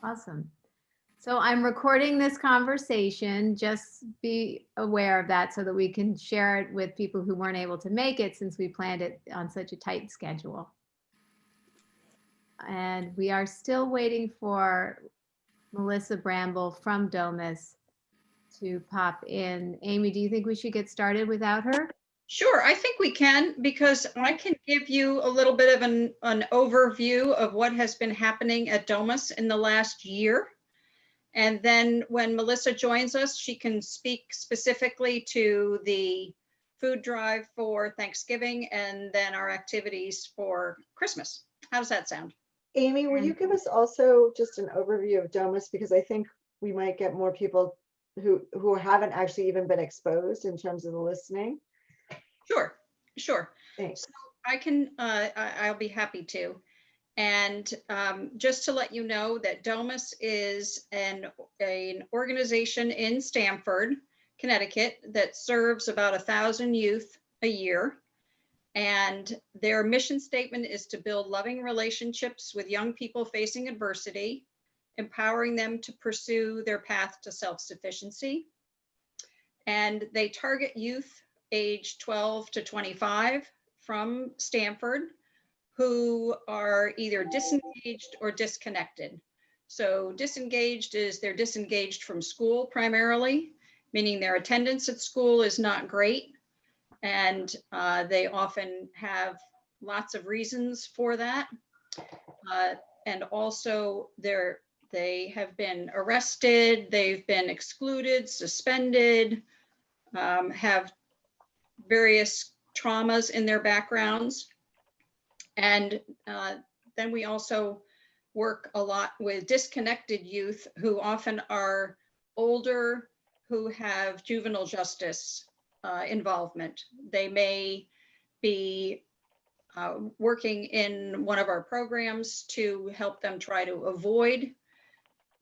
Awesome. So I'm recording this conversation. Just be aware of that so that we can share it with people who weren't able to make it since we planned it on such a tight schedule. And we are still waiting for Melissa Bramble from DOMUS to pop in. Amy, do you think we should get started without her? Sure, I think we can, because I can give you a little bit of an overview of what has been happening at DOMUS in the last year. And then when Melissa joins us, she can speak specifically to the food drive for Thanksgiving and then our activities for Christmas. How does that sound? Amy, will you give us also just an overview of DOMUS, because I think we might get more people who haven't actually even been exposed in terms of the listening. Sure. Thanks. So I can, I'll be happy to. And just to let you know that DOMUS is an organization in Stamford, Connecticut, that serves about 1,000 youth a year. And their mission statement is to build loving relationships with young people facing adversity, empowering them to pursue their path to self-sufficiency. And they target youth age 12 to 25 from Stamford who are either disengaged or disconnected. So disengaged is they're disengaged from school primarily, meaning their attendance at school is not great. And they often have lots of reasons for that. And also they have been arrested, they've been excluded, suspended, have various traumas in their backgrounds. And then we also work a lot with disconnected youth who often are older, who have juvenile justice involvement. They may be working in one of our programs to help them try to avoid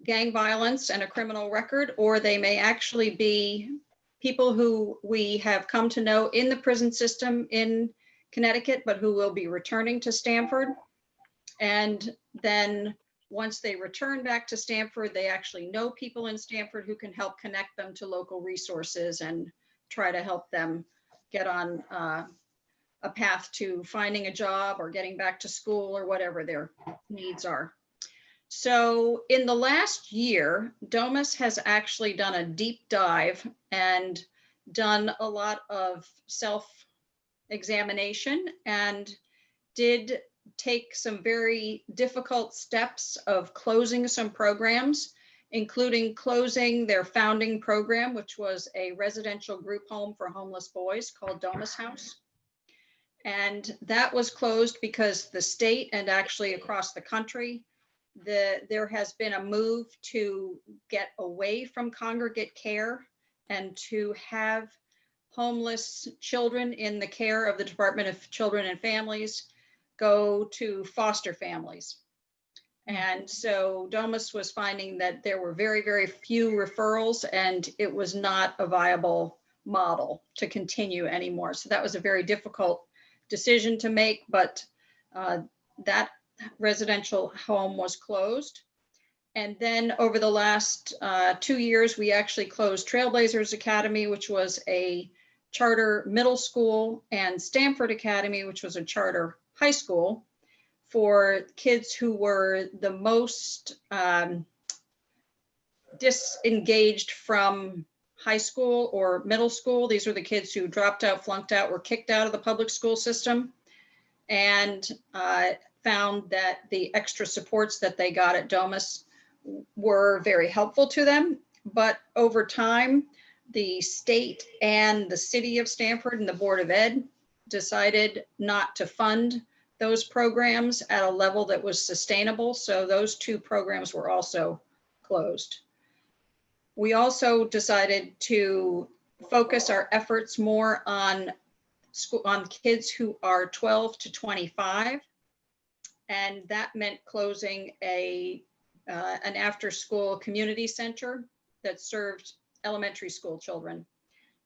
gang violence and a criminal record, or they may actually be people who we have come to know in the prison system in Connecticut, but who will be returning to Stamford. And then once they return back to Stamford, they actually know people in Stamford who can help connect them to local resources and try to help them get on a path to finding a job or getting back to school or whatever their needs are. So in the last year, DOMUS has actually done a deep dive and done a lot of self-examination and did take some very difficult steps of closing some programs, including closing their founding program, which was a residential group home for homeless boys called DOMUS House. And that was closed because the state and actually across the country, there has been a move to get away from congregate care and to have homeless children in the care of the Department of Children and Families go to foster families. And so DOMUS was finding that there were very, very few referrals and it was not a viable model to continue anymore. So that was a very difficult decision to make, but that residential home was closed. And then over the last 2 years, we actually closed Trailblazers Academy, which was a charter middle school, and Stamford Academy, which was a charter high school for kids who were the most disengaged from high school or middle school. These were the kids who dropped out, flunked out, were kicked out of the public school system, and found that the extra supports that they got at DOMUS were very helpful to them. But over time, the state and the city of Stamford and the Board of Ed decided not to fund those programs at a level that was sustainable. So those two programs were also closed. We also decided to focus our efforts more on kids who are 12 to 25. And that meant closing an after-school community center that served elementary school children.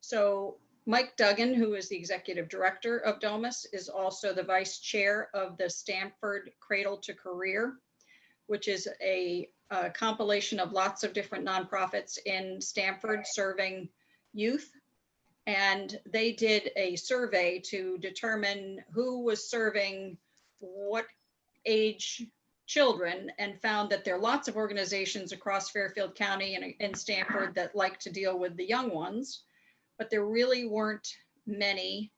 So Mike Duggan, who is the executive director of DOMUS, is also the vice chair of the Stamford Cradle to Career, which is a compilation of lots of different nonprofits in Stamford serving youth. And they did a survey to determine who was serving what age children, and found that there are lots of organizations across Fairfield County and Stamford that like to deal with the young ones, but there really weren't many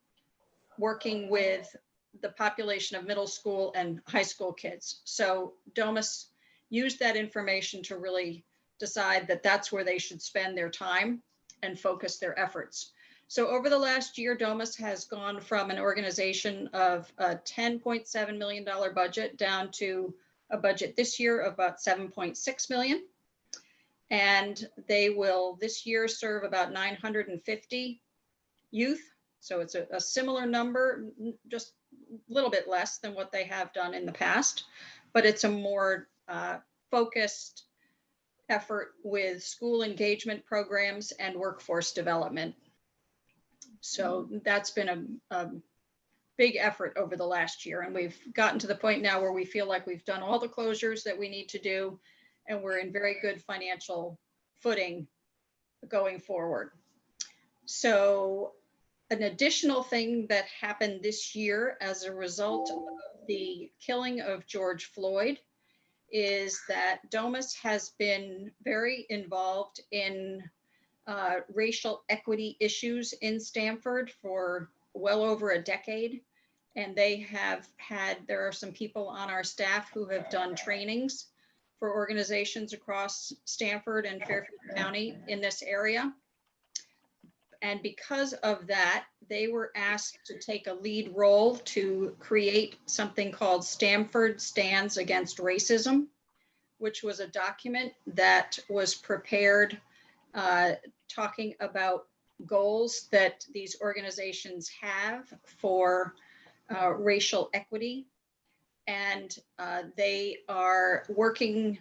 working with the population of middle school and high school kids. So DOMUS used that information to really decide that that's where they should spend their time and focus their efforts. So over the last year, DOMUS has gone from an organization of a $10.7 million budget down to a budget this year of about 7.6 million. And they will this year serve about 950 youth. So it's a similar number, just a little bit less than what they have done in the past, but it's a more focused effort with school engagement programs and workforce development. So that's been a big effort over the last year. And we've gotten to the point now where we feel like we've done all the closures that we need to do, and we're in very good financial footing going forward. So an additional thing that happened this year as a result of the killing of George Floyd is that DOMUS has been very involved in racial equity issues in Stamford for well over a decade. And they have had, there are some people on our staff who have done trainings for organizations across Stamford and Fairfield County in this area. And because of that, they were asked to take a lead role to create something called Stamford Stands Against Racism, which was a document that was prepared talking about goals that these organizations have for racial equity. And they are working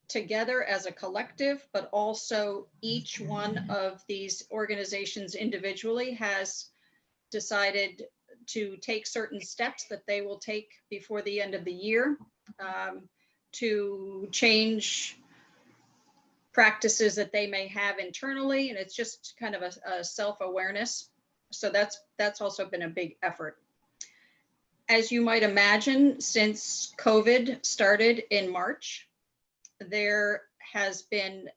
together as a collective, but also each one of these organizations individually has decided to take certain steps that they will take before the end of the year to change practices that they may have internally. And it's just kind of a self-awareness. So that's also been a big effort. As you might imagine, since COVID started in March, there has been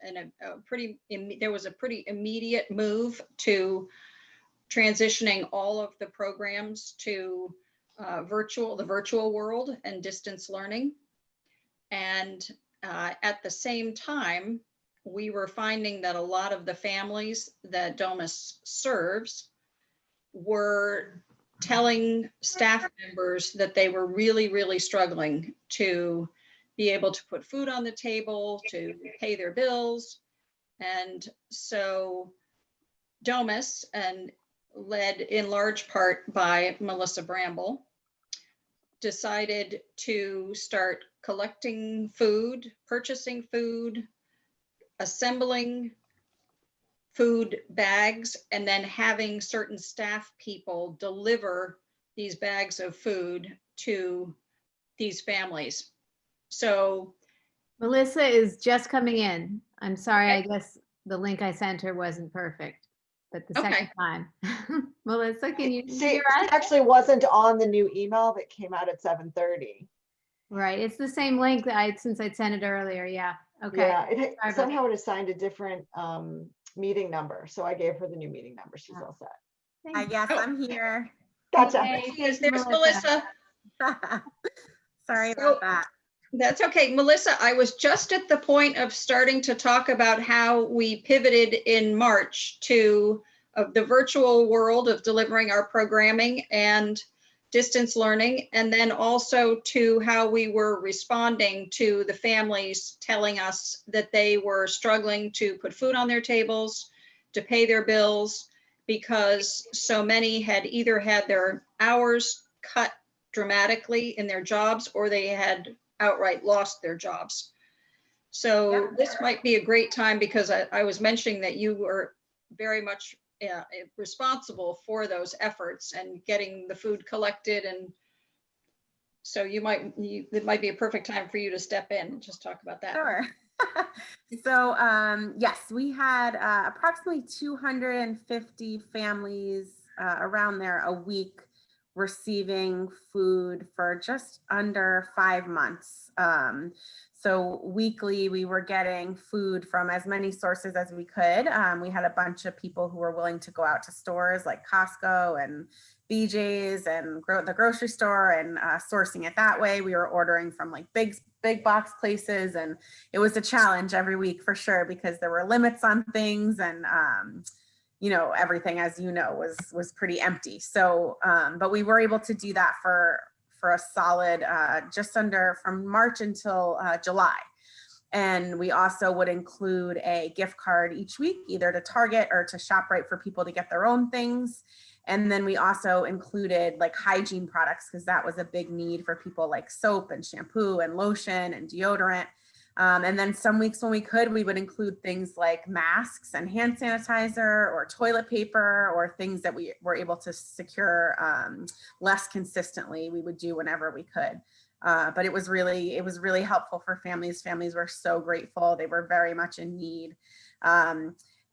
there was a pretty immediate move to transitioning all of the programs to the virtual world and distance learning. And at the same time, we were finding that a lot of the families that DOMUS serves were telling staff members that they were really, really struggling to be able to put food on the table, to pay their bills. And so DOMUS, and led in large part by Melissa Bramble, decided to start collecting food, purchasing food, assembling food bags, and then having certain staff people deliver these bags of food to these families. So Melissa is just coming in. I'm sorry, Okay. I guess the link I sent her wasn't perfect, but the second Okay. time. Melissa, can you See, hear us? it actually wasn't on the new email that came out at 7:30. Right, it's the same link that since I'd sent it earlier, yeah. Okay. Yeah, Sorry about somehow it assigned a different meeting number. So I gave her the new meeting number. She's all set. Thanks. Yes, Oh. I'm here. Gotcha. Okay, Yes, thanks, there's Melissa. Sorry So- about that. That's okay. Melissa, I was just at the point of starting to talk about how we pivoted in March to the virtual world of delivering our programming and distance learning, and then also to how we were responding to the families telling us that they were struggling to put food on their tables, to pay their bills, because so many had either had their hours cut dramatically in their jobs, or they had outright lost their jobs. So this might be a great time, because I was mentioning that you were very much responsible for those efforts and getting the food collected and So it might be a perfect time for you to step in and just talk about that. Sure. So, yes, we had approximately 250 families around there a week receiving food for just under 5 months. So weekly, we were getting food from as many sources as we could. We had a bunch of people who were willing to go out to stores like Costco and BJ's and the grocery store and sourcing it that way. We were ordering from like big box places, and it was a challenge every week for sure because there were limits on things, and everything, as you know, was pretty empty. So but we were able to do that for a solid just under from March until July. And we also would include a gift card each week, either to Target or to ShopRite for people to get their own things. And then we also included like hygiene products because that was a big need for people, like soap and shampoo and lotion and deodorant. And then some weeks when we could, we would include things like masks and hand sanitizer or toilet paper or things that we were able to secure less consistently. We would do whenever we could. But it was really helpful for families. Families were so grateful. They were very much in need.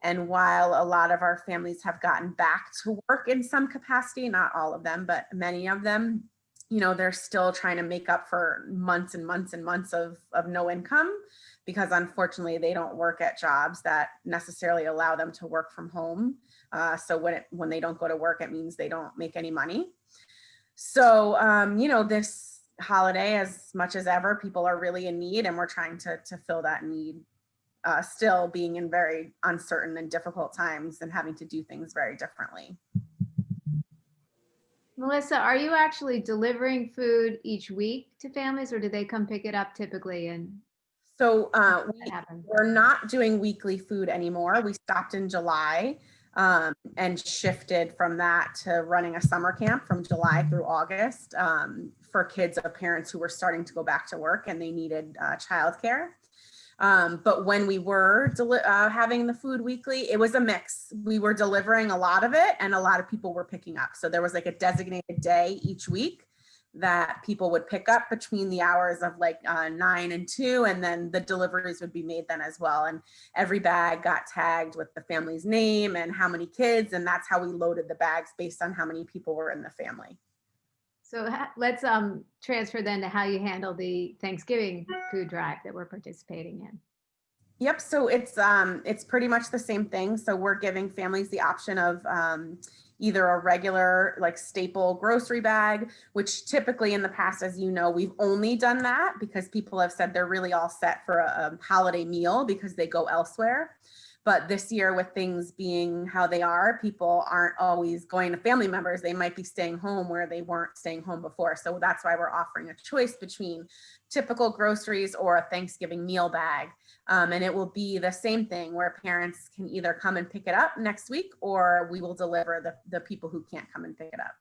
And while a lot of our families have gotten back to work in some capacity, not all of them, but many of them, they're still trying to make up for months and months and months of no income, because unfortunately they don't work at jobs that necessarily allow them to work from home. So when they don't go to work, it means they don't make any money. So, this holiday, as much as ever, people are really in need, and we're trying to fill that need, still being in very uncertain and difficult times and having to do things very differently. Melissa, are you actually delivering food each week to families, or do they come pick it up typically? And So what happens? we're not doing weekly food anymore. We stopped in July and shifted from that to running a summer camp from July through August for kids of parents who were starting to go back to work and they needed childcare. But when we were having the food weekly, it was a mix. We were delivering a lot of it and a lot of people were picking up. So there was like a designated day each week that people would pick up between the hours of like 9 and 2, and then the deliveries would be made then as well. And every bag got tagged with the family's name and how many kids, and that's how we loaded the bags based on how many people were in the family. So let's transfer then to how you handle the Thanksgiving food drive that we're participating in. Yep. So it's pretty much the same thing. So we're giving families the option of either a regular like staple grocery bag, which typically in the past, as you know, we've only done that because people have said they're really all set for a holiday meal because they go elsewhere. But this year, with things being how they are, people aren't always going to family members. They might be staying home where they weren't staying home before. So that's why we're offering a choice between typical groceries or a Thanksgiving meal bag. And it will be the same thing where parents can either come and pick it up next week, or we will deliver the people who can't come and pick it up.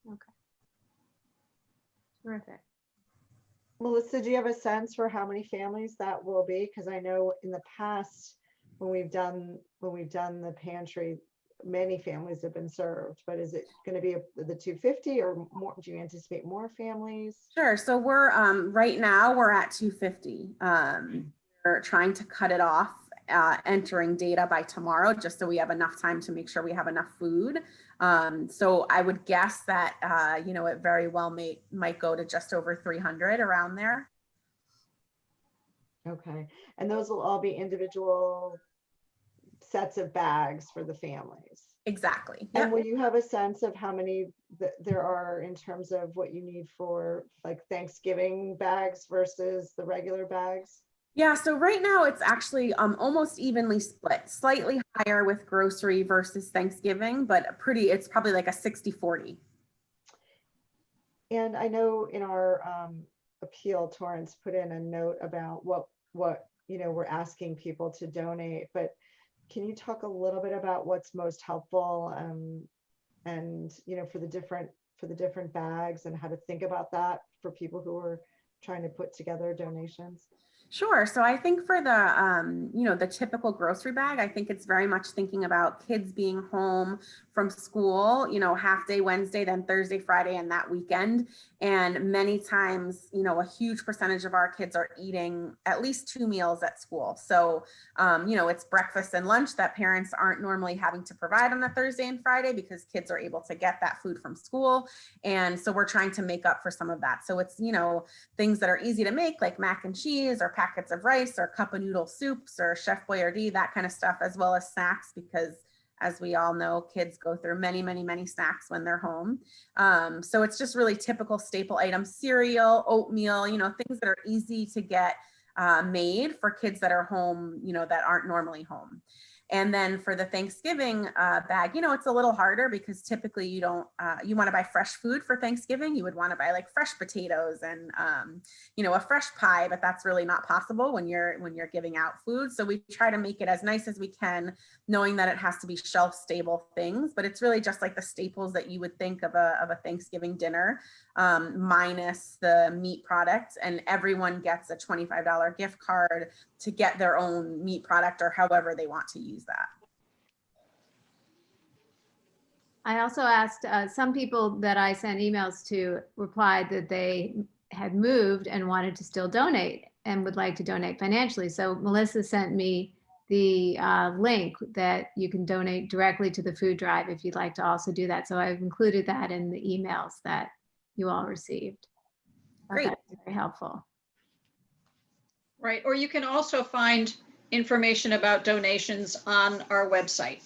Okay. Terrific. Melissa, do you have a sense for how many families that will be? Because I know in the past, when we've done the pantry, many families have been served, but is it going to be the 250 or more? Do you anticipate more families? Sure. So we're right now we're at 250. We're trying to cut it off, entering data by tomorrow, just so we have enough time to make sure we have enough food. So I would guess that it very well might go to just over 300 around there. Okay, and those will all be individual sets of bags for the families. Exactly. And Yep. will you have a sense of how many there are in terms of what you need for like Thanksgiving bags versus the regular bags? Yeah, so right now it's actually almost evenly split, slightly higher with grocery versus Thanksgiving, but it's probably like a 60-40. And I know in our appeal, Torrance put in a note about what we're asking people to donate, but can you talk a little bit about what's most helpful and for the different bags and how to think about that for people who are trying to put together donations? Sure. So I think for the, the typical grocery bag, I think it's very much thinking about kids being home from school, half day Wednesday, then Thursday, Friday, and that weekend. And many times, a huge percentage of our kids are eating at least 2 meals at school. So, it's breakfast and lunch that parents aren't normally having to provide on a Thursday and Friday because kids are able to get that food from school. And so we're trying to make up for some of that. So it's, things that are easy to make, like mac and cheese or packets of rice or cup of noodle soups or Chef Boyardee, that kind of stuff, as well as snacks, because as we all know, kids go through many, many, many snacks when they're home. So it's just really typical staple items, cereal, oatmeal, things that are easy to get made for kids that are home, that aren't normally home. And then for the Thanksgiving bag, it's a little harder because typically you don't, you want to buy fresh food for Thanksgiving. You would want to buy like fresh potatoes and, a fresh pie, but that's really not possible when you're giving out food. So we try to make it as nice as we can, knowing that it has to be shelf stable things, but it's really just like the staples that you would think of a Thanksgiving dinner, minus the meat products, and everyone gets a $25 gift card to get their own meat product or however they want to use that. I also asked, some people that I sent emails to replied that they had moved and wanted to still donate and would like to donate financially. So Melissa sent me the link that you can donate directly to the food drive if you'd like to also do that. So I've included that in the emails that you all received. Great. That's very helpful. Right, or you can also find information about donations on our website.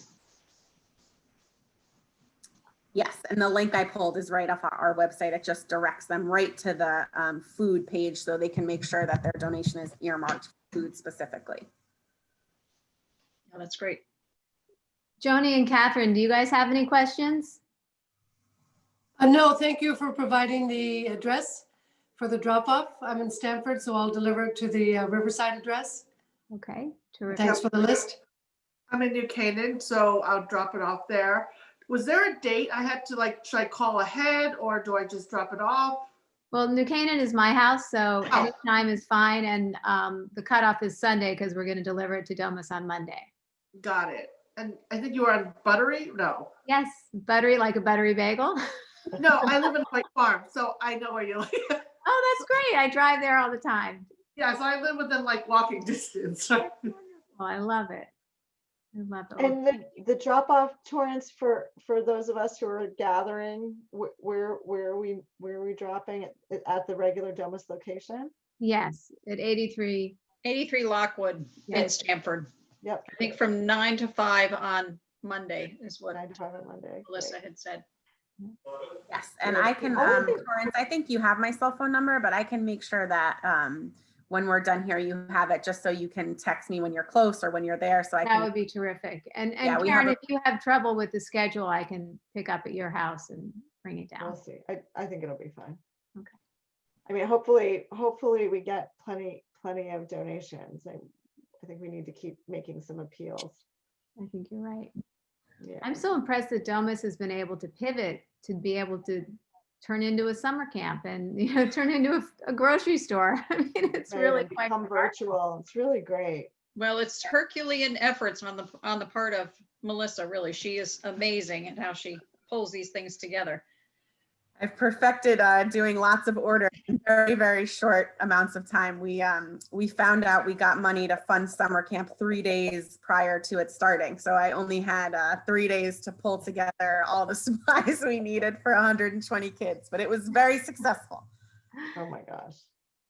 Yes, and the link I pulled is right off our website. It just directs them right to the food page so they can make sure that their donation is earmarked food specifically. Oh, that's great. Joni and Catherine, do you guys have any questions? No, thank you for providing the address for the drop-off. I'm in Stamford, so I'll deliver it to the Riverside address. Okay, terrific. Thanks for the list. I'm in New Canaan, so I'll drop it off there. Was there a date I had to should I call ahead or do I just drop it off? Well, New Canaan is my house, so Oh. any time is fine. And the cutoff is Sunday because we're going to deliver it to Domus on Monday. Got it. And I think you were on Buttery? No. Yes, buttery, like a buttery bagel. No, I live in White Farm, so I know where you live. Oh, that's great. I drive there all the time. Yeah, so I live within walking distance. Oh, I love it. I love it. And the drop off, Torrance, for those of us who are gathering, where are we dropping at the regular Domus location? Yes, at 83. 83 Lockwood in Yes. Stamford. Yep. I think from 9 to 5 on Monday is what 9 to 5 on Monday. Melissa Great. had said. Yes, and I can, Torrance, I think you have my cell phone number, but I can make sure that when we're done here, you have it just so you can text me when you're close or when you're there. So I That can. would be terrific. And Yeah, we have Karen, a- if you have trouble with the schedule, I can pick up at your house and bring it We'll down. see. I think it'll be fine. Okay. I mean, hopefully we get plenty of donations. I think we need to keep making some appeals. I think you're right. Yeah. I'm so impressed that Domus has been able to pivot to be able to turn into a summer camp and turn into a grocery store. I mean, it's Right, really and quite become remarkable. virtual. It's really great. Well, it's Herculean efforts on the part of Melissa, really. She is amazing at how she pulls these things together. I've perfected doing lots of orders in very, very short amounts of time. We found out we got money to fund summer camp 3 days prior to it starting. So I only had 3 days to pull together all the supplies we needed for 120 kids, but it was very successful. Oh my gosh.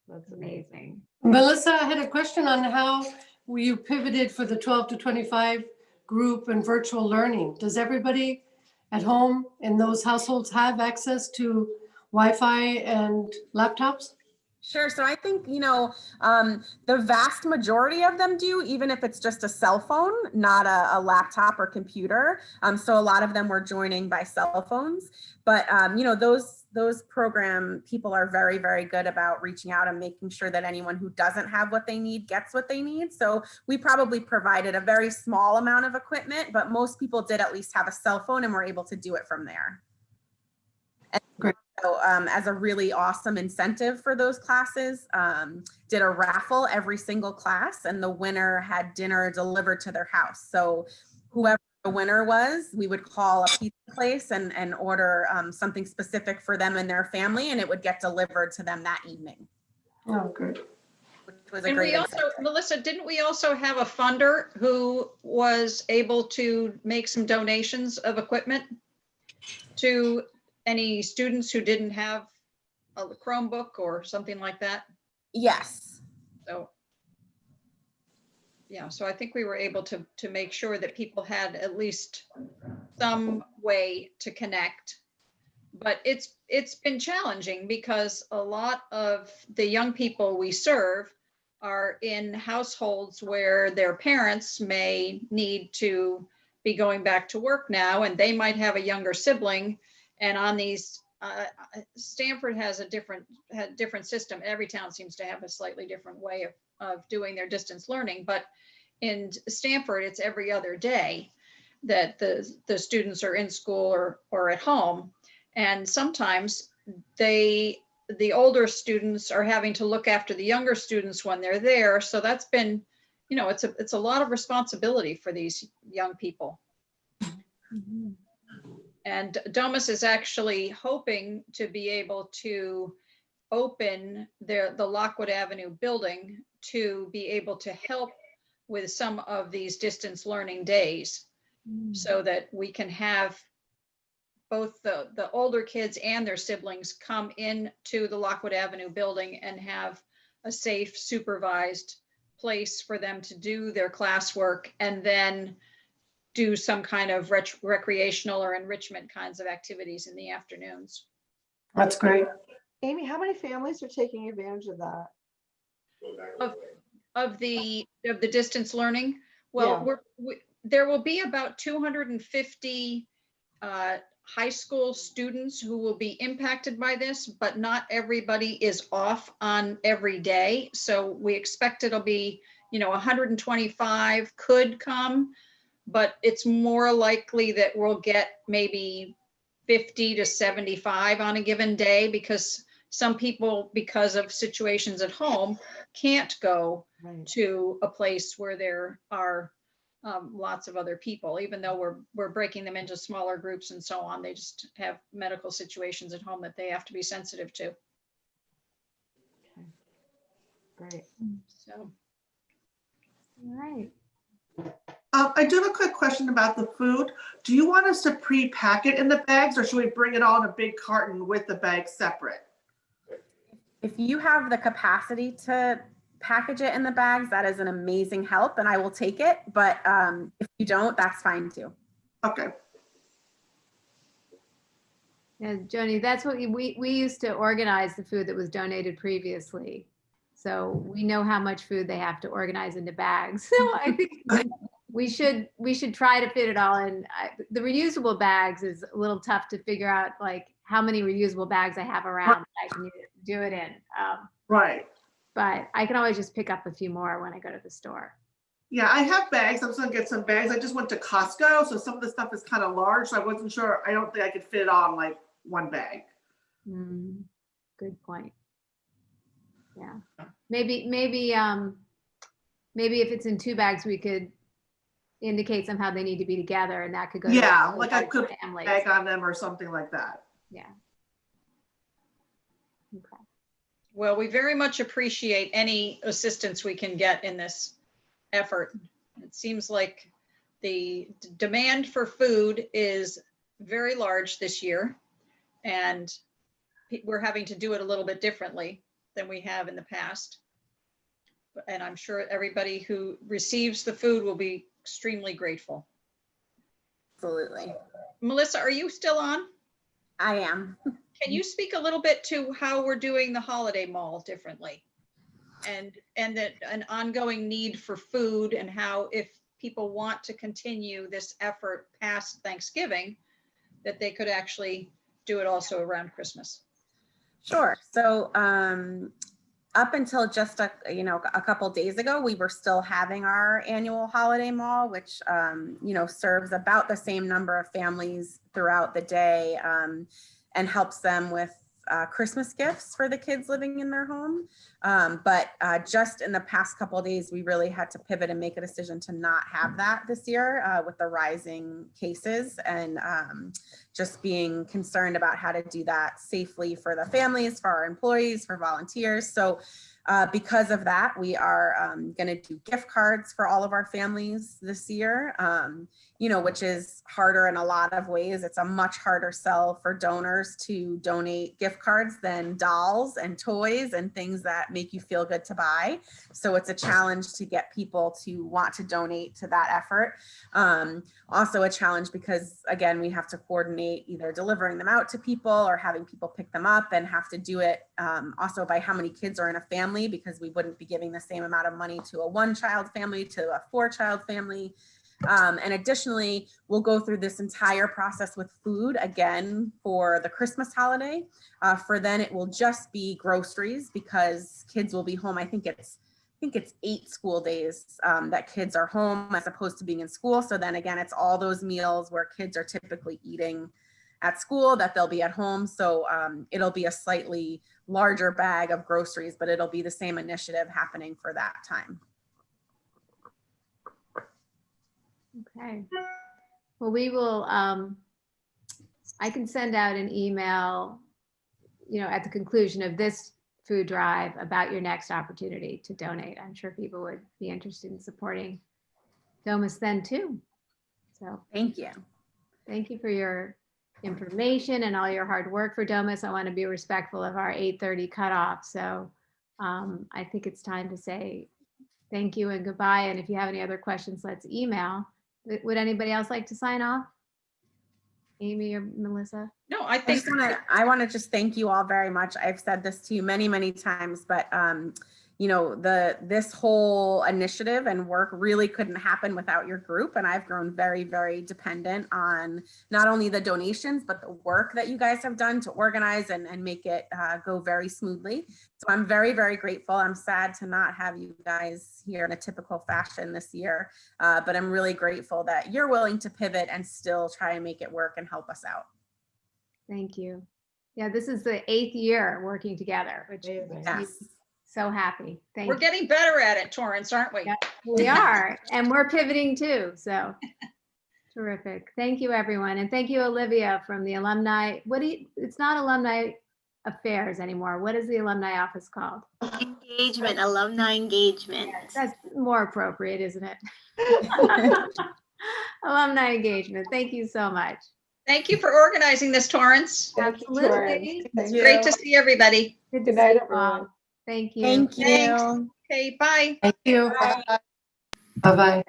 That's amazing. Amazing. Melissa, I had a question on how you pivoted for the 12 to 25 group and virtual learning. Does everybody at home in those households have access to Wi-Fi and laptops? Sure. So I think, the vast majority of them do, even if it's just a cell phone, not a laptop or computer. So a lot of them were joining by cell phones. But, those program people are very, very good about reaching out and making sure that anyone who doesn't have what they need gets what they need. So we probably provided a very small amount of equipment, but most people did at least have a cell phone and were able to do it from there. And Great. So as a really awesome incentive for those classes, did a raffle every single class, and the winner had dinner delivered to their house. So whoever the winner was, we would call a pizza place and order something specific for them and their family, and it would get delivered to them that evening, Oh, good. which was a And great we also, incentive. Melissa, didn't we also have a funder who was able to make some donations of equipment to any students who didn't have a Chromebook or something like that? Yes. So, yeah, so I think we were able to make sure that people had at least some way to connect. But it's been challenging because a lot of the young people we serve are in households where their parents may need to be going back to work now, and they might have a younger sibling. And on these, Stanford has a different system. Every town seems to have a slightly different way of doing their distance learning. But in Stanford, it's every other day that the students are in school or at home. And sometimes the older students are having to look after the younger students when they're there. So that's been, it's a lot of responsibility for these young people. Mhm. And Domus is actually hoping to be able to open the Lockwood Avenue building to be able to help with some of these distance learning days, so that we can have both the older kids and their siblings come in to the Lockwood Avenue building and have a safe, supervised place for them to do their classwork, and then do some kind of recreational or enrichment kinds of activities in the afternoons. That's great. Amy, how many families are taking advantage of that? Of the distance learning, well, there will be about 250 high school students who will be impacted by this, but not everybody is off on every day. So we expect it'll be, 125 could come, but it's more likely that we'll get maybe 50 to 75 on a given day, because some people, because of situations at home, can't go Right. to a place where there are lots of other people, even though we're breaking them into smaller groups and so on. They just have medical situations at home that they have to be sensitive to. Okay. Great. So, All right. I do have a quick question about the food. Do you want us to pre-pack it in the bags, or should we bring it all in a big carton with the bags separate? If you have the capacity to package it in the bags, that is an amazing help, and I will take it. But if you don't, that's fine too. Okay. Yeah, Joni, that's what we used to organize the food that was donated previously. So we know how much food they have to organize into bags. So I think we should try to fit it all in. The reusable bags is a little tough to figure out, like how many reusable bags I have around that I can do it in. Right. But I can always just pick up a few more when I go to the store. Yeah, I have bags. I'm just gonna get some bags. I just went to Costco, so some of the stuff is kind of large, so I wasn't sure. I don't think I could fit it all in like one bag. Good point. Yeah, maybe if it's in two bags, we could indicate somehow they need to be together, and that could go to Yeah, all like I could families. bag on them or something like that. Yeah. Okay. well, we very much appreciate any assistance we can get in this effort. It seems like the demand for food is very large this year, and we're having to do it a little bit differently than we have in the past. And I'm sure everybody who receives the food will be extremely grateful. Absolutely. Melissa, are you still on? I am. Can you speak a little bit to how we're doing the holiday mall differently? And that an ongoing need for food, and how, if people want to continue this effort past Thanksgiving, that they could actually do it also around Christmas. Sure. So up until just a couple days ago, we were still having our annual holiday mall, which serves about the same number of families throughout the day, and helps them with Christmas gifts for the kids living in their home. But just in the past couple of days, we really had to pivot and make a decision to not have that this year with the rising cases, and just being concerned about how to do that safely for the families, for our employees, for volunteers. So because of that, we are going to do gift cards for all of our families this year, which is harder in a lot of ways. It's a much harder sell for donors to donate gift cards than dolls and toys and things that make you feel good to buy. So it's a challenge to get people to want to donate to that effort. Also a challenge because, again, we have to coordinate either delivering them out to people or having people pick them up, and have to do it also by how many kids are in a family, because we wouldn't be giving the same amount of money to a 1-child family to a 4-child family. And additionally, we'll go through this entire process with food again for the Christmas holiday. For then it will just be groceries, because kids will be home. I think it's 8 school days that kids are home as opposed to being in school. So then again, it's all those meals where kids are typically eating at school that they'll be at home. So it'll be a slightly larger bag of groceries, but it'll be the same initiative happening for that time. Okay. Well, we will, I can send out an email, at the conclusion of this food drive about your next opportunity to donate. I'm sure people would be interested in supporting Domus then too. So Thank you. thank you for your information and all your hard work for Domus. I want to be respectful of our 8:30 cutoff. So I think it's time to say thank you and goodbye. And if you have any other questions, let's email. Would anybody else like to sign off? Amy or Melissa? No, I think I want to just thank you all very much. I've said this to you many, many times, but this whole initiative and work really couldn't happen without your group. And I've grown very, very dependent on not only the donations, but the work that you guys have done to organize and make it go very smoothly. So I'm very, very grateful. I'm sad to not have you guys here in a typical fashion this year, but I'm really grateful that you're willing to pivot and still try and make it work and help us out. Thank you. Yeah, this is the 8th year working together, which Amazing. Yes. so happy. Thank we're you. getting better at it, Torrance, aren't we? Yeah. We are, and we're pivoting too. So terrific. Thank you, everyone. And thank you, Olivia, from the alumni. It's not alumni affairs anymore. What is the alumni office called? Engagement, alumni engagement. That's more appropriate, isn't it? Alumni engagement. Thank you so much. Thank you for organizing this, Torrance. Thank you, Absolutely. Torrance. Thank you. Great to see everybody. Good to Good see night, you all. everyone. Thank you. Thank you. Thanks. Okay, bye. Thank you. Bye. Bye-bye.